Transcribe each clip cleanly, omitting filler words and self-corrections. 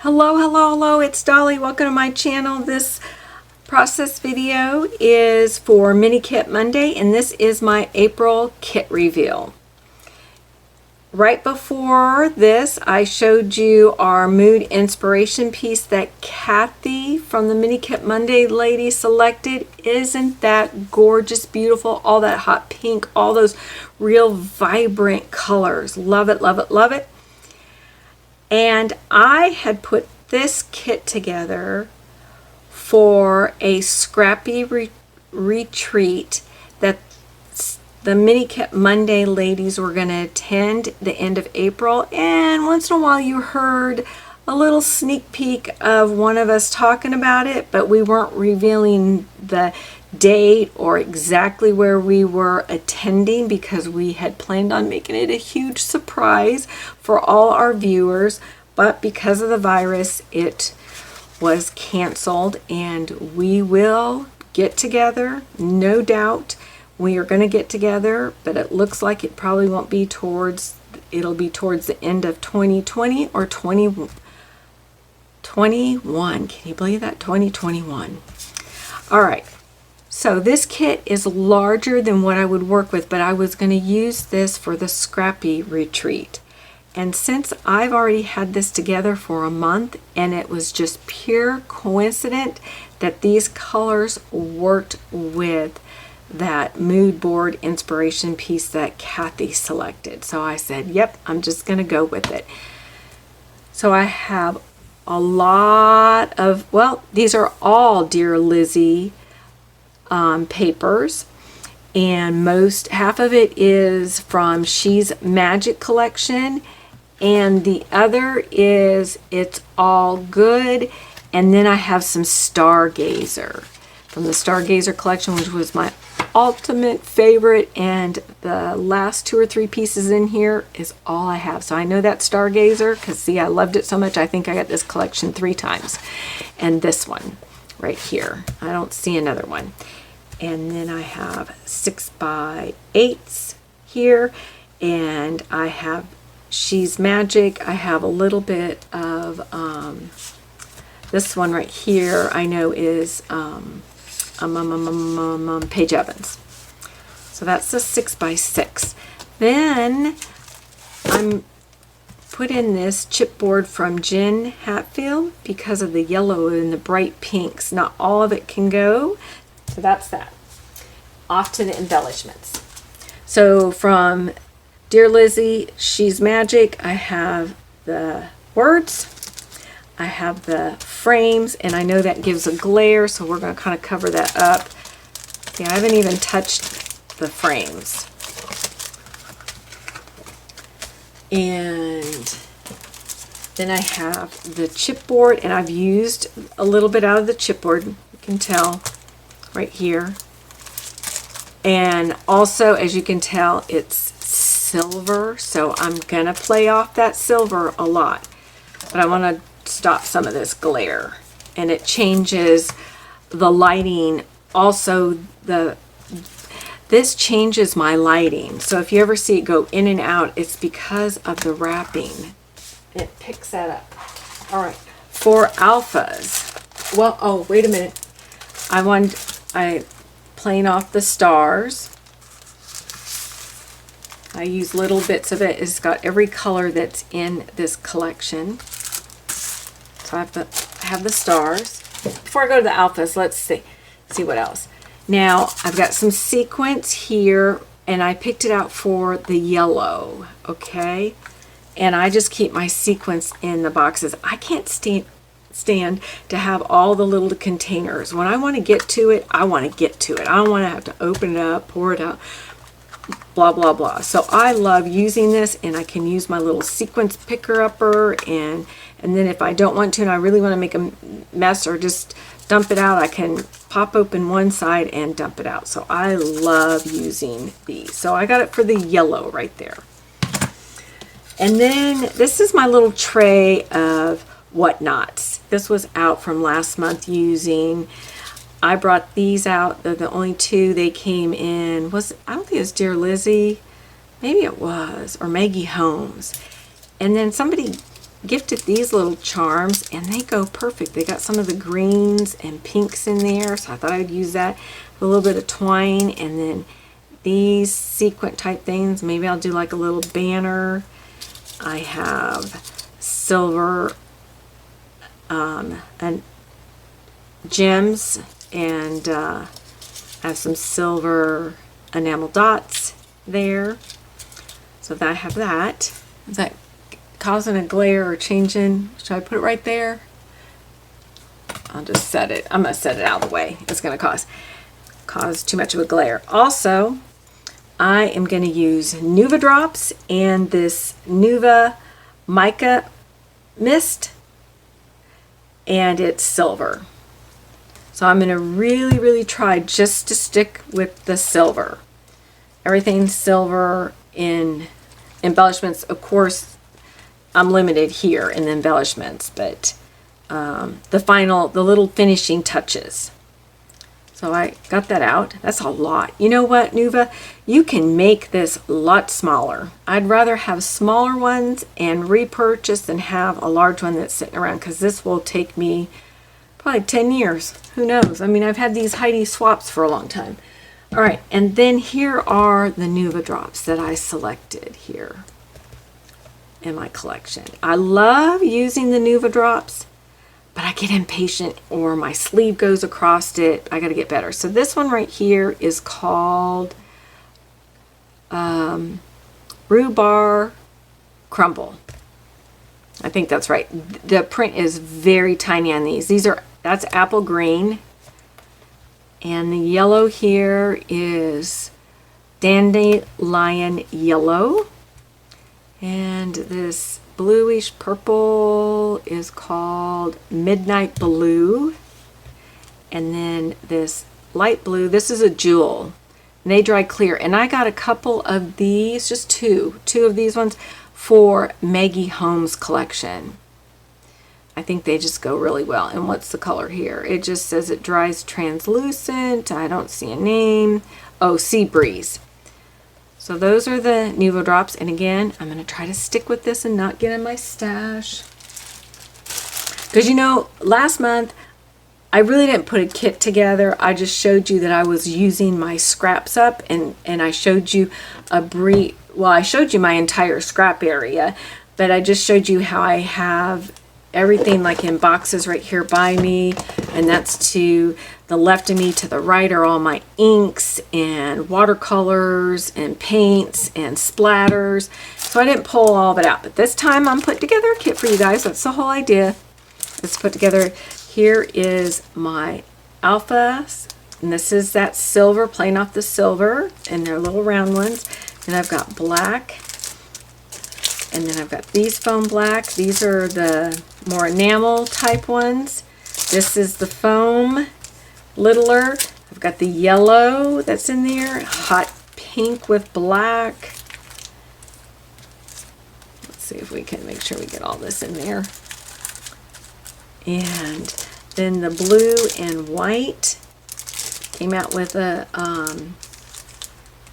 Hello, hello, hello, it's Dolly. Welcome to my channel. This process video is for Mini Kit Monday, and this is my April kit reveal. Right before this, I showed you our mood inspiration piece that Kathy from the Mini Kit Monday lady selected. Isn't that gorgeous, beautiful? All that hot pink, all those real vibrant colors. Love it, love it, love it. And I had put this kit together for a scrappy retreat that the Mini Kit Monday ladies were going to attend the end of April. And once in a while you heard a little sneak peek of one of us talking about it, but we weren't revealing the date or exactly where we were attending because we had planned on making it a huge surprise for all our viewers, but because of the virus it was canceled. And we will get together, no doubt. We are going to get together, but it looks like it probably won't be it'll be towards the end of 2020 or 2021. Can you believe that? 2021. All right. So this kit is larger than what I would work with, but I was going to use this for the scrappy retreat. And since I've already had this together for a month and it was just pure coincidence that these colors worked with that mood board inspiration piece that Kathy selected. So I said, yep, I'm just going to go with it. So I have a lot of, well, these are all Dear Lizzie papers, and half of it is from She's Magic collection, and the other is It's All Good. And then I have some Stargazer from the Stargazer collection, which was my ultimate favorite, and the last 2 or 3 pieces in here is all I have. So I know that Stargazer because see, I loved it so much I think I got this collection 3 times. And this one right here, I don't see another one. And then I have 6x8s here, and I have She's Magic. I have a little bit of this one right here I know is Paige Evans. So that's the 6x6. Then I'm put in this chipboard from Jen Hatfield because of the yellow and the bright pinks. Not all of it can go. So that's that. Off to the embellishments. So from Dear Lizzie, She's Magic, I have the words, I have the frames, and I know that gives a glare, so we're going to kind of cover that up. See, I haven't even touched the frames. And then I have the chipboard, and I've used a little bit out of the chipboard. You can tell right here. And also, as you can tell, it's silver, so I'm going to play off that silver a lot. But I want to stop some of this glare. And it changes the lighting. Also, this changes my lighting. So if you ever see it go in and out, it's because of the wrapping. It picks that up. All right. For alphas. Well, oh, wait a minute. I playing off the stars. I use little bits of it. It's got every color that's in this collection. So I have the stars. Before I go to the alphas, let's see what else. Now I've got some sequins here, and I picked it out for the yellow. Okay, and I just keep my sequins in the boxes. I can't stand to have all the little containers. When I want to get to it, I want to get to it. I don't want to have to open it up, pour it out, blah blah blah. So I love using this, and I can use my little sequence picker upper, and then if I don't want to and I really want to make a mess or just dump it out, I can pop open one side and dump it out. So I love using these. So I got it for the yellow right there. And then this is my little tray of whatnots. This was out from last month using. I brought these out. They're the only 2 they came in. I don't think it was Dear Lizzie. Maybe it was. Or Maggie Holmes. And then somebody gifted these little charms, and they go perfect. They got some of the greens and pinks in there, so I thought I'd use that. A little bit of twine, and then these sequin type things. Maybe I'll do like a little banner. I have silver and gems, and I have some silver enamel dots there. So that I have that. Is that causing a glare or changing? Should I put it right there? I'll just set it. I'm going to set it out of the way. It's going to cause too much of a glare. Also, I am going to use Nuva drops and this Nuva mica mist, and it's silver. So I'm going to really try just to stick with the silver. Everything's silver in embellishments. Of course, I'm limited here in the embellishments, but the little finishing touches. So I got that out. That's a lot. You know what, Nuva? You can make this a lot smaller. I'd rather have smaller ones and repurchase than have a large one that's sitting around, because this will take me probably 10 years. Who knows? I mean, I've had these Heidi swaps for a long time. All right, and then here are the Nuva drops that I selected here in my collection. I love using the Nuva drops, but I get impatient or my sleeve goes across it. I got to get better. So this one right here is called Rhubarb Crumble. I think that's right. The print is very tiny on these. That's apple green. And the yellow here is dandelion yellow. And this bluish purple is called midnight blue. And then this light blue, this is a jewel. And they dry clear. And I got a couple of these, just two of these ones for Maggie Holmes collection. I think they just go really well. And what's the color here? It just says it dries translucent. I don't see a name. Oh, Sea Breeze. So those are the Nuva drops. And again, I'm going to try to stick with this and not get in my stash. Because you know, last month, I really didn't put a kit together. I just showed you that I was using my scraps up. And I showed you I showed you my entire scrap area. But I just showed you how I have everything like in boxes right here by me, and that's to the left of me. To the right are all my inks and watercolors and paints and splatters. So I didn't pull all of it out, but this time I'm putting together a kit for you guys. That's the whole idea. Let's put together. Here is my alphas, and this is that silver, playing off the silver, and they're little round ones. And I've got black. And then I've got these foam black. These are the more enamel type ones. This is the foam littler. I've got the yellow that's in there. Hot pink with black. Let's see if we can make sure we get all this in there. And then the blue and white. Came out with a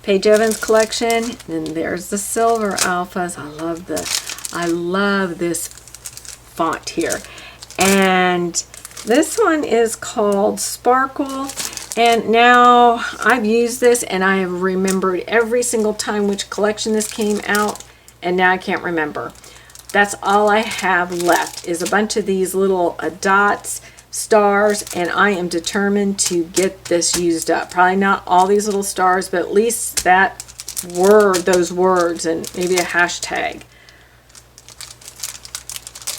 Paige Evans collection. And there's the silver alphas. I love this font here. And this one is called Sparkle. And now I've used this and I have remembered every single time which collection this came out. And now I can't remember. That's all I have left is a bunch of these little dots, stars, and I am determined to get this used up. Probably not all these little stars, but at least that word, those words, and maybe a hashtag.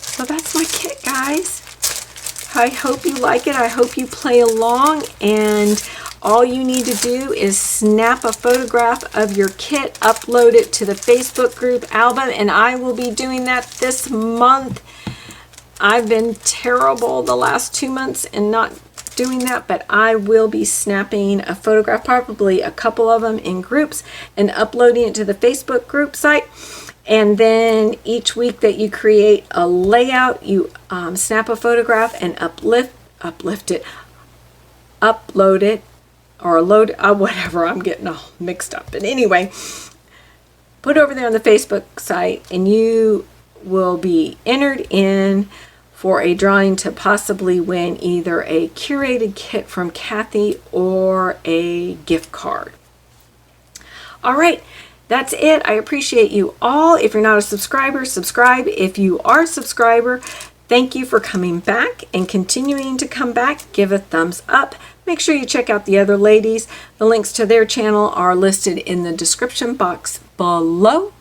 So that's my kit, guys. I hope you like it. I hope you play along, and all you need to do is snap a photograph of your kit, upload it to the Facebook group album, and I will be doing that this month. I've been terrible the last 2 months and not doing that, but I will be snapping a photograph, probably a couple of them in groups, and uploading it to the Facebook group site. And then each week that you create a layout, you snap a photograph and upload it, or load, whatever, I'm getting all mixed up. But anyway, put it over there on the Facebook site, and you will be entered in for a drawing to possibly win either a curated kit from Kathy or a gift card. All right, that's it. I appreciate you all. If you're not a subscriber, subscribe. If you are a subscriber, thank you for coming back and continuing to come back. Give a thumbs up. Make sure you check out the other ladies. The links to their channel are listed in the description box below.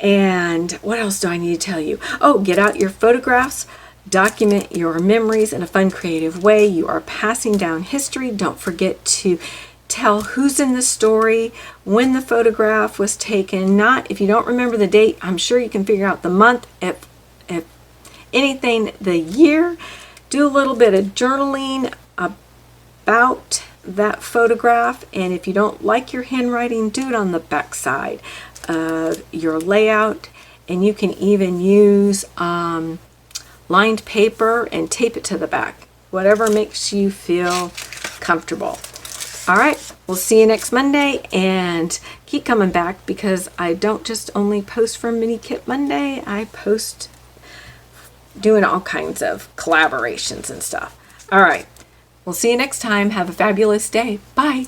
And what else do I need to tell you? Oh, get out your photographs. Document your memories in a fun, creative way. You are passing down history. Don't forget to tell who's in the story, when the photograph was taken. Not if you don't remember the date, I'm sure you can figure out the month. If anything, the year. Do a little bit of journaling about that photograph. And if you don't like your handwriting, do it on the back side of your layout. And you can even use lined paper and tape it to the back. Whatever makes you feel comfortable. All right, we'll see you next Monday, and keep coming back because I don't just only post for Mini Kit Monday, I post doing all kinds of collaborations and stuff. All right, we'll see you next time. Have a fabulous day. Bye.